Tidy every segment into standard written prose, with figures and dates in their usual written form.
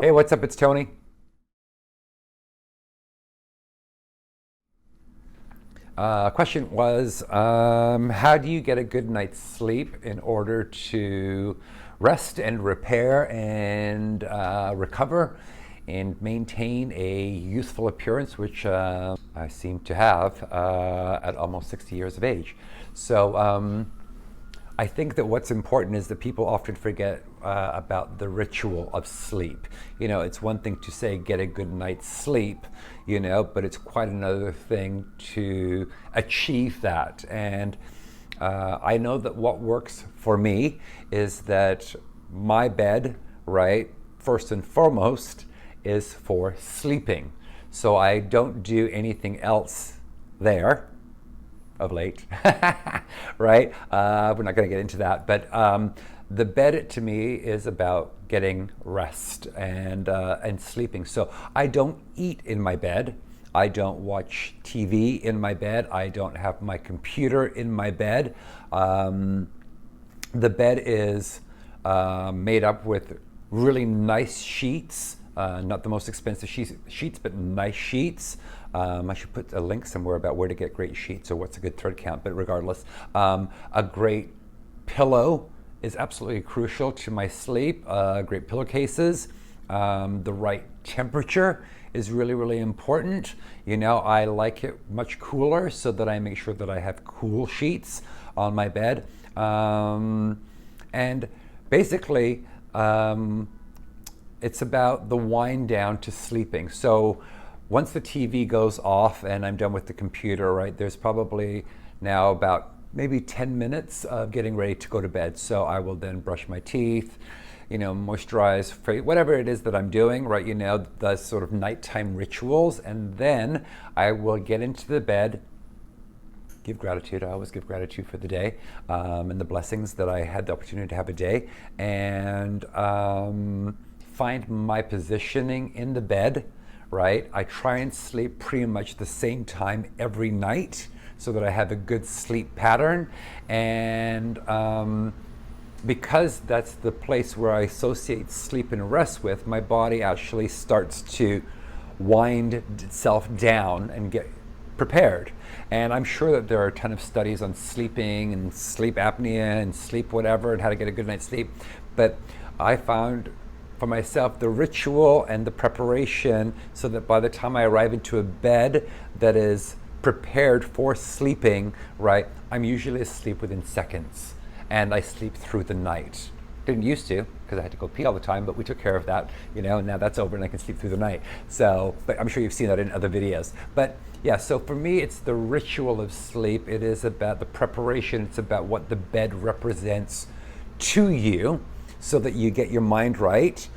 Hey, what's up? It's Tony. Question was, how do you get a good night's sleep in order to rest and repair and recover and maintain a youthful appearance, which I seem to have at almost 60 years of age? So I think that what's important is that people often forget about the ritual of sleep. You know, it's one thing to say get a good night's sleep, but it's quite another thing to achieve that. And I know that what works for me is that my bed, right, first and foremost, is for sleeping. So I don't do anything else there of late, right? We're not going to get into that, but the bed to me is about getting rest and sleeping. So I don't eat in my bed. I don't watch TV in my bed. I don't have my computer in my bed. The bed is made up with really nice sheets. Not the most expensive sheets, but nice sheets. I should put a link somewhere about where to get great sheets or what's a good thread count, but regardless, a great pillow is absolutely crucial to my sleep. Great pillowcases, the right temperature is really, really important. I like it much cooler so that I make sure that I have cool sheets on my bed. And basically, it's about the wind down to sleeping. So once the TV goes off and I'm done with the computer, right, there's probably now about maybe 10 minutes of getting ready to go to bed. So I will then brush my teeth, moisturize, whatever it is that I'm doing, right, the sort of nighttime rituals. And then I will get into the bed, give gratitude. I always give gratitude for the day and the blessings that I had the opportunity to have a day. And find my positioning in the bed, right? I try and sleep pretty much the same time every night so that I have a good sleep pattern. And because that's the place where I associate sleep and rest with, my body actually starts to wind itself down and get prepared. And I'm sure that there are a ton of studies on sleeping and sleep apnea and sleep whatever and how to get a good night's sleep. But I found for myself the ritual and the preparation so that by the time I arrive into a bed that is prepared for sleeping, right, I'm usually asleep within seconds and I sleep through the night. Didn't used to because I had to go pee all the time, but we took care of that, and now that's over and I can sleep through the night. So, but I'm sure you've seen that in other videos. But yeah, so for me, it's the ritual of sleep. It is about the preparation. It's about what the bed represents to you, so that you get your mind right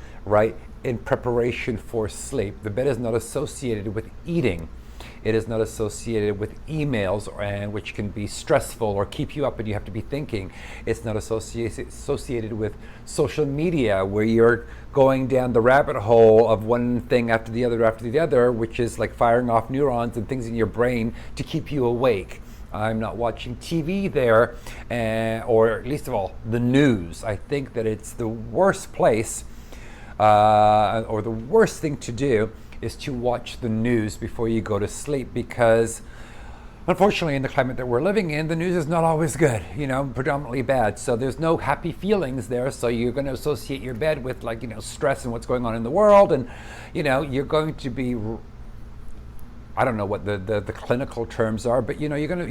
in preparation for sleep. The bed is not associated with eating. It is not associated with emails, which can be stressful or keep you up and you have to be thinking. It's not associated with social media, where you're going down the rabbit hole of one thing after the other, which is like firing off neurons and things in your brain to keep you awake. I'm not watching TV there, or least of all, the news. I think that it's the worst place, or the worst thing to do is to watch the news before you go to sleep, because unfortunately in the climate that we're living in, the news is not always good, predominantly bad. So there's no happy feelings there. So you're going to associate your bed with stress and what's going on in the world. And, you're going to be, I don't know what the clinical terms are, but your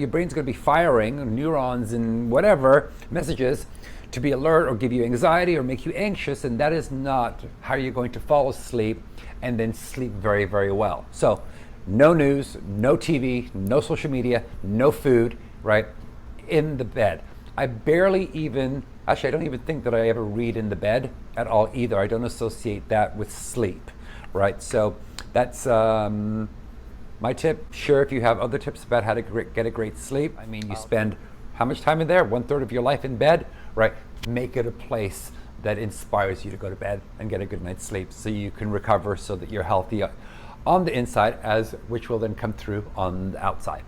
brain's going to be firing neurons and whatever messages to be alert or give you anxiety or make you anxious, and that is not how you're going to fall asleep and then sleep very, very well. So no news, no TV, no social media, no food, right, in the bed. I barely even, actually I don't even think that I ever read in the bed at all either. I don't associate that with sleep, right? So that's my tip. Sure, if you have other tips about how to get a great sleep, I mean, you spend how much time in there? 1/3 of your life in bed, right? Make it a place that inspires you to go to bed and get a good night's sleep so you can recover, so that you're healthy on the inside, which will then come through on the outside.